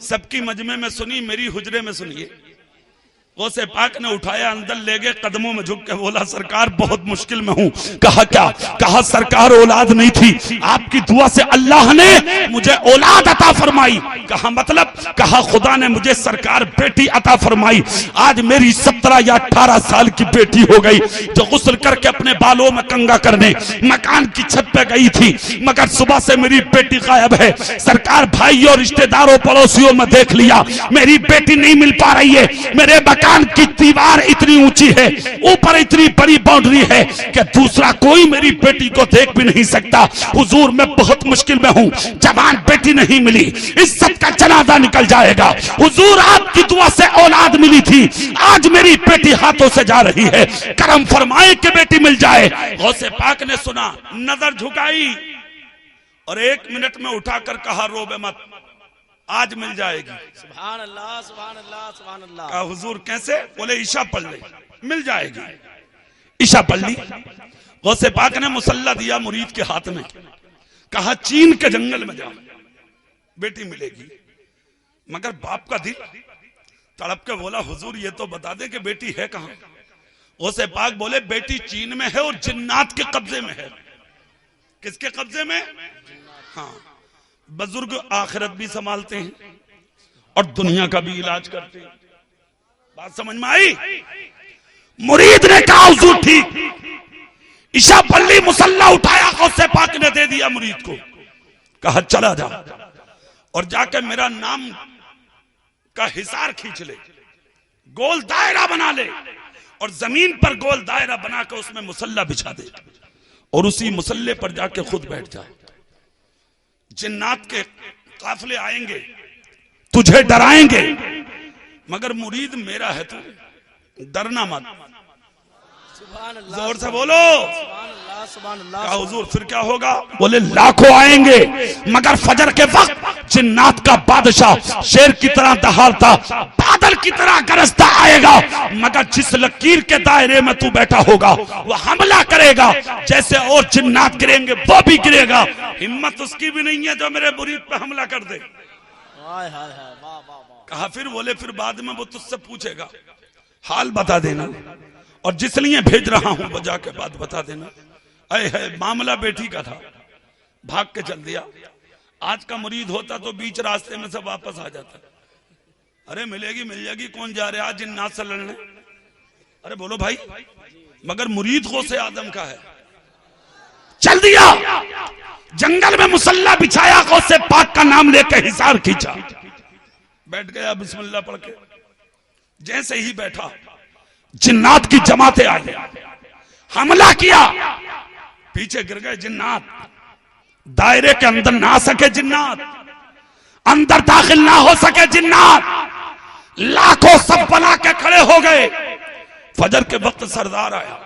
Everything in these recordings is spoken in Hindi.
सबकी मजमे में सुनी, मेरी हुजरे में सुनिए। गौसे पाक ने उठाया, अंदर ले गए, कदमों में झुक के बोला सरकार बहुत मुश्किल में हूं। कहा क्या? कहा सरकार औलाद नहीं थी, आपकी दुआ से अल्लाह ने मुझे औलाद अता फरमाई। कहा मतलब? कहा खुदा ने मुझे सरकार बेटी अता फरमाई। आज मेरी 17 या 18 साल की बेटी हो गई, जो गुस्ल करके अपने बालों में कंगा करने मकान की छत पे गई थी, मगर सुबह से मेरी बेटी गायब है। सरकार भाई और रिश्तेदारों पड़ोसियों में देख लिया, मेरी बेटी नहीं मिल पा रही है। मेरे मकान की दीवार इतनी ऊंची है, ऊपर इतनी बड़ी बाउंड्री है कि दूसरा कोई मेरी बेटी को देख भी नहीं सकता। हुजूर मैं बहुत मुश्किल में हूं, जवान बेटी नहीं मिली, इज्जत का जनाजा निकल जाएगा। हुजूर आपकी दुआ से औलाद मिली थी, आज मेरी बेटी हाथों से जा रही है, करम फरमाए कि बेटी मिल जाए। गौसे पाक ने सुना, नजर झुकाई और 1 मिनट में उठाकर कहा रोबे मत, आज मिल जाएगी। सुभान अल्लाह, सुभान अल्लाह, सुभान अल्लाह। कहा हुजूर कैसे? बोले ईशा पढ़ ले, मिल जाएगी। ईशा पढ़ ली। गौसे पाक ने मुसल्ला दिया मुरीद के हाथ में, कहा चीन के जंगल में जाओ, बेटी मिलेगी। मगर बाप का दिल तड़प के बोला हुजूर ये तो बता दे कि बेटी है कहां? गौसे पाक बोले बेटी चीन में है और जिन्नात के कब्जे में है। किसके कब्जे में? हाँ, बुजुर्ग आखिरत भी संभालते हैं और दुनिया का भी इलाज करते हैं। बात समझ में आई? मुरीद ने कहा हुजूर ठीक। ईशा पल्ली मुसल्ला उठाया, गौसे पाक ने दे दिया मुरीद को, कहा चला जा और जाके मेरा नाम का हिसार खींच ले, गोल दायरा बना ले और जमीन पर गोल दायरा बना के उसमें मुसल्ला बिछा दे और उसी मुसल्ले पर जाके खुद बैठ जा। जिन्नात के काफिले आएंगे, तुझे डराएंगे, मगर मुरीद मेरा है, तू डरना मत। जोर से बोलो सुभान अल्लाह। कहा हुजूर फिर क्या होगा? बोले लाखों आएंगे, मगर फजर के वक्त जिन्नात का बादशाह शेर की तरह दहाड़ता, बादल की तरह गरजता आएगा, मगर जिस लकीर के दायरे में तू बैठा होगा वो हमला करेगा, जैसे और जिन्नात गिरेंगे वो भी गिरेगा। हिम्मत उसकी भी नहीं है जो मेरे मुरीद पे हमला कर दे। कहा फिर? बोले फिर बाद में वो तुझसे पूछेगा, हाल बता देना और जिस लिए भेज रहा हूं बजा के बाद बता देना। अरे है मामला बेटी का था, भाग के चल दिया। आज का मुरीद होता तो बीच रास्ते में से वापस आ जाता। अरे मिलेगी मिल जाएगी, कौन जा रहा है आज जिन्नात से लड़ने? अरे बोलो भाई, मगर मुरीद गौसे आदम का है। चल दिया, जंगल में मुसल्ला बिछाया, गौसे पाक का नाम लेकर हिसार खींचा, बैठ गया बिस्मिल्लाह पढ़ के। जैसे ही बैठा जिन्नात की जमातें आई, हमला किया, पीछे गिर गए जिन्नात, दायरे के अंदर ना आ सके जिन्नात, अंदर दाखिल ना हो सके जिन्नात, लाखों सब बना के खड़े हो गए। फजर के वक्त सरदार आया,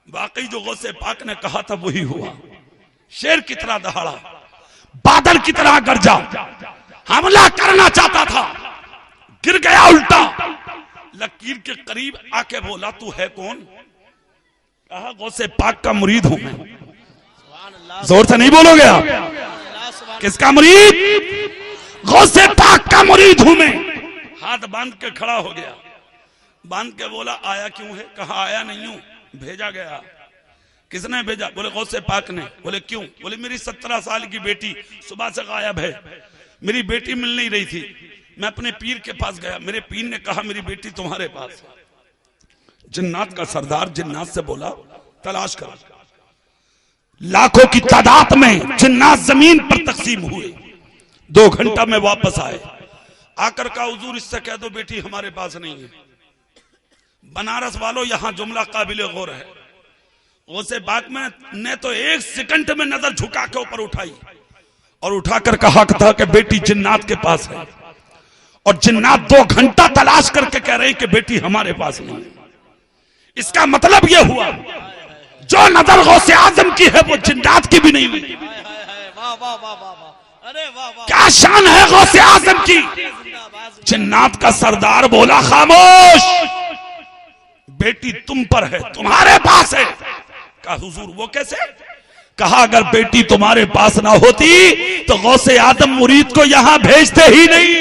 वाकई जो गौसे पाक ने कहा था वही हुआ। शेर की तरह दहाड़ा, बादल की तरह गरजा, हमला करना चाहता था, गिर गया उल्टा। लकीर के करीब आके बोला तू है कौन? कहा गौसे पाक का मुरीद हूं मैं। जोर से नहीं बोलोगे आप? किसका मुरीद? गौसे पाक का मुरीद हूं मैं। हाथ बांध के खड़ा हो गया, बांध के बोला आया क्यों है? कहा आया नहीं हूं, भेजा गया। किसने भेजा? बोले गौसे पाक ने। बोले क्यों? बोले मेरी 17 साल की बेटी सुबह से गायब है, मेरी बेटी मिल नहीं रही थी, मैं अपने पीर के पास गया, मेरे पीर ने कहा मेरी बेटी तुम्हारे पास है। जिन्नात का सरदार जिन्नात से बोला तलाश करो। लाखों की तादाद में जिन्नात जमीन पर तकसीम हुए, 2 घंटा में वापस आए। आकर कहा हुजूर इससे कह दो बेटी हमारे पास नहीं है। बनारस वालों यहां जुमला काबिल गौर है। गौसे पाक में ने तो 1 सेकंड में नजर झुका के ऊपर उठाई और उठाकर कहा था कि बेटी जिन्नात के पास है, और जिन्नात 2 घंटा तलाश करके कह रहे हैं कि बेटी हमारे पास नहीं है। इसका मतलब यह हुआ जो नजर गौसे आजम की है वो जिन्नात की भी नहीं हुई। क्या शान है गौसे आजम की। जिन्नात का सरदार बोला खामोश, बेटी तुम पर है, तुम्हारे पास है। कहा हुजूर वो कैसे? कहा अगर बेटी तुम्हारे पास ना होती तो गौसे आदम मुरीद को यहां भेजते ही नहीं।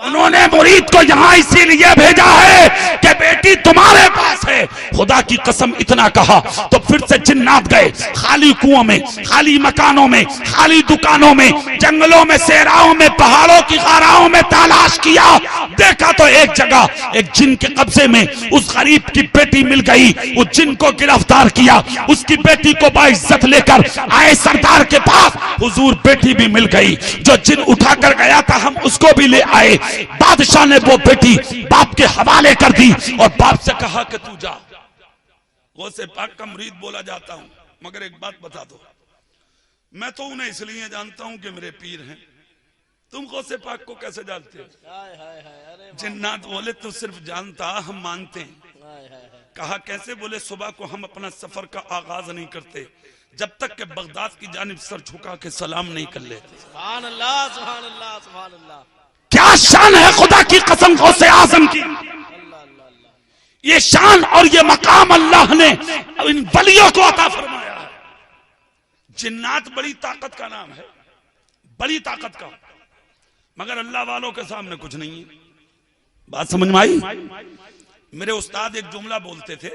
उन्होंने मुरीद को यहां इसीलिए भेजा है कि बेटी तुम्हारे पास है। खुदा की कसम इतना कहा तो फिर से जिन्नात गए, खाली कुओं में, खाली मकानों में, खाली दुकानों में, जंगलों में, सेराओं में, पहाड़ों की खाराओं में तलाश किया। देखा तो एक जगह एक जिन के कब्जे में उस गरीब की बेटी मिल गई। उस जिन को गिरफ्तार किया, उसकी बेटी को बाइज्जत लेकर आए सरदार के पास। हुजूर बेटी भी मिल गई। जो जिन उठाकर गया था हम उसको भी ले आए। बादशाह ने वो बेटी बाप के हवाले कर दी और बाप से कहा कि तू जा। गौसे पाक का मुरीद बोला जाता हूं, मगर एक बात बता दो, मैं तो उन्हें इसलिए जानता हूं कि मेरे पीर हैं। तुम गौसे पाक को कैसे जानते हो? जिन्नात बोले तो सिर्फ जानता, हम मानते हैं। कहा कैसे? बोले सुबह को हम अपना सफर का आगाज नहीं करते जब तक के बगदाद की जानिब सर झुका के सलाम नहीं कर लेते। सुभान अल्लाह, सुभान अल्लाह, सुभान अल्लाह। क्या शान है खुदा की कसम गौसे आजम की। ये शान और ये मकाम अल्लाह ने इन वलियों को अता फरमाया है। जिन्नात बड़ी ताकत का नाम है, बड़ी ताकत का, मगर अल्लाह वालों के सामने कुछ नहीं है। बात समझ में आई? मेरे उस्ताद एक जुमला बोलते थे,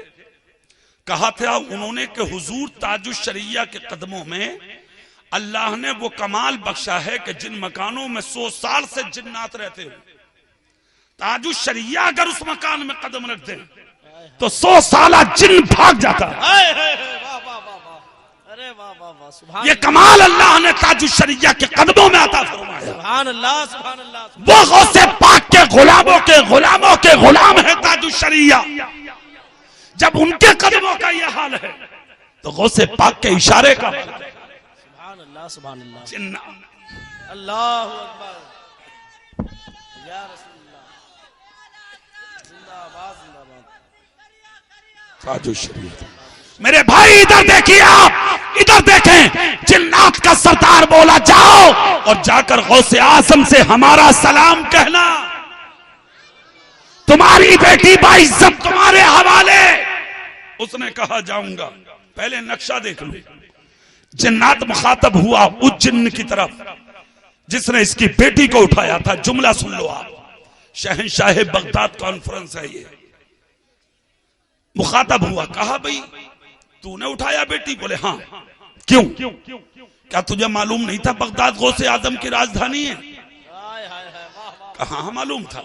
कहा था उन्होंने कि हुजूर ताजुश शरिया के कदमों में अल्लाह ने वो कमाल बख्शा है कि जिन मकानों में 100 साल से जिन्नात रहते हैं, ताजुश शरिया अगर उस मकान में कदम रख दे तो 100 साल जिन भाग जाता है। ये कमाल अल्लाह ने ताजुश शरिया के कदमों में अता फरमाया। सुभान अल्लाह, सुभान अल्लाह। वो गौसे पाक के गुलामों के गुलाम है ताजुश शरिया। जब उनके कदमों का यह हाल है तो गौसे पाक के इशारे का सुभान अल्लाह, सुभान अल्लाह। जिन्ना अल्लाहु अकबर, या रसूलुल्लाह, जिंदाबाद, जिंदाबाद। ताजुश शरिया। मेरे भाई इधर देखिए, आप इधर देखें। जिन्नात का सरदार बोला जाओ और जाकर गौसे आजम से हमारा सलाम कहना, तुम्हारी बेटी बाइज्जत तुम्हारे हवाले। उसने कहा जाऊंगा। पहले नक्शा देख लो। जिन्नात मुखातब हुआ उस जिन्न की तरफ जिसने इसकी बेटी को उठाया था। जुमला सुन लो आप, शहंशाह बगदाद कॉन्फ्रेंस है ये। मुखातब हुआ, कहा भाई तूने उठाया बेटी? बोले हाँ। क्यों? क्या तुझे मालूम नहीं था बगदाद गौसे आजम की राजधानी है? कहा हाँ मालूम था।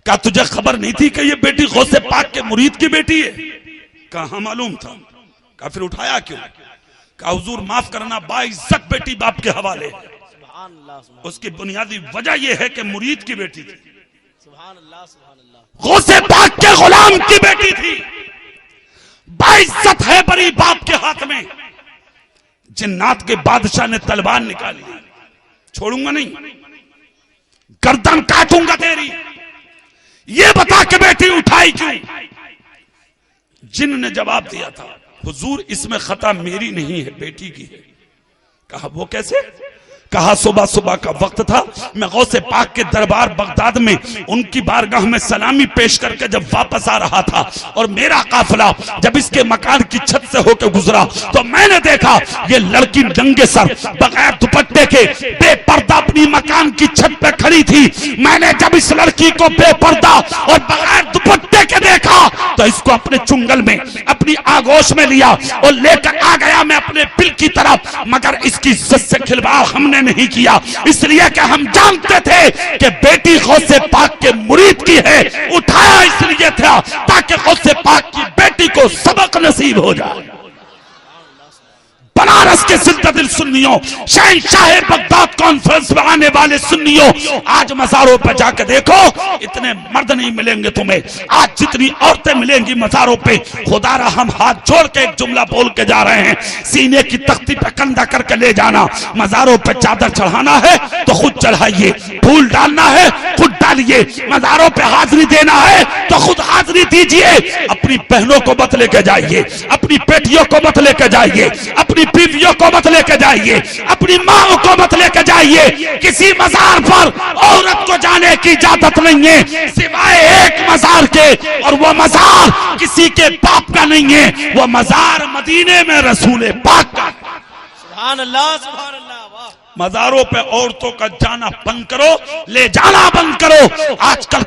क्या तुझे खबर नहीं थी कि ये बेटी गौसे पाक के मुरीद की बेटी है? कहा मालूम था। कहा फिर उठाया क्यों? कहा हुजूर माफ करना, बाइज्जत बेटी बाप के हवाले। उसकी बुनियादी वजह यह है कि मुरीद की बेटी थी, गौसे पाक के गुलाम की बेटी थी। बाइज्जत है बड़ी बाप के हाथ में। जिन्नात के बादशाह ने तलवार निकाली, छोड़ूंगा नहीं, गर्दन काटूंगा तेरी। ये बता के बेटी उठाई क्यों? जिन ने जवाब दिया था, हुजूर इसमें खता मेरी नहीं है, बेटी की है। कहा वो कैसे? कहा सुबह सुबह का वक्त था, मैं गौसे पाक के दरबार बगदाद में उनकी बारगाह में सलामी पेश करके जब वापस आ रहा था और मेरा काफिला जब इसके मकान की छत से होकर गुजरा तो मैंने देखा ये लड़की नंगे सर बगैर दुपट्टे के बेपर्दा अपनी मकान की छत पे खड़ी थी। मैंने जब इस लड़की को बेपर्दा और बगैर दुपट्टे के देखा तो इसको अपने चुंगल में, अपनी आगोश में लिया और लेकर आ गया मैं अपने बिल की तरफ। मगर इसकी इज्जत से खिलवाड़ हमने नहीं किया, इसलिए कि हम जानते थे कि बेटी गौसे पाक के मुरीद की है। उठाया इसलिए था ताकि गौसे पाक की बेटी को सबक नसीब हो जाए। बनारस के सिलसिले सुन्नियों, शहंशाह बगदाद कॉन्फ्रेंस में आने वाले सुन्नियों, आज मज़ारों पर जाकर देखो, इतने मर्द नहीं मिलेंगे तुम्हें। आज जितनी औरतें मिलेंगी मज़ारों पे, खुदारा हम हाथ जोड़ के एक जुमला बोल के जा रहे हैं, सीने की तख्ती पे कंधा करके ले जाना। मज़ारों पे चादर चढ़ाना है तो खुद चढ़ाइए, फूल डालना है खुद डालिए, मज़ारों पे हाजिरी देना है तो खुद हाजिरी दीजिए। अपनी बहनों को मत लेके जाइए, अपनी बेटियों को मत लेके जाइए, अपनी बीवियों को मत लेके जाइए, अपनी माँ को मत लेके जाइए। किसी मजार पर औरत को जाने की इजाजत नहीं है सिवाय एक मजार के, और वो मजार किसी के बाप का नहीं है, वो मजार मदीने में रसूल पाक का। सुभान अल्लाह, सुभान अल्लाह, वाह। मज़ारों पे औरतों का जाना बंद करो, ले जाना बंद करो। आजकल